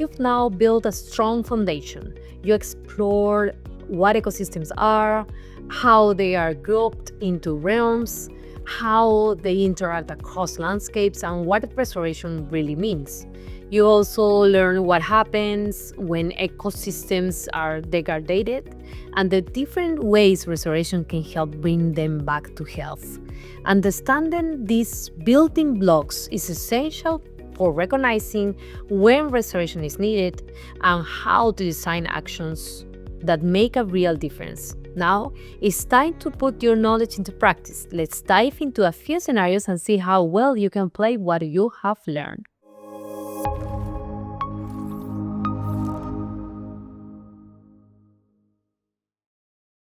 you've now built a strong foundation. You explored what ecosystems are, how they are grouped into realms, how they interact across landscapes, and what restoration really means. You also learn what happens when ecosystems are degraded and the different ways restoration can help bring them back to health. Understanding these building blocks is essential for recognizing when restoration is needed and how to design actions that make a real difference. Now, it's time to put your knowledge into practice. Let's dive into a few scenarios and see how well you can apply what you have learned.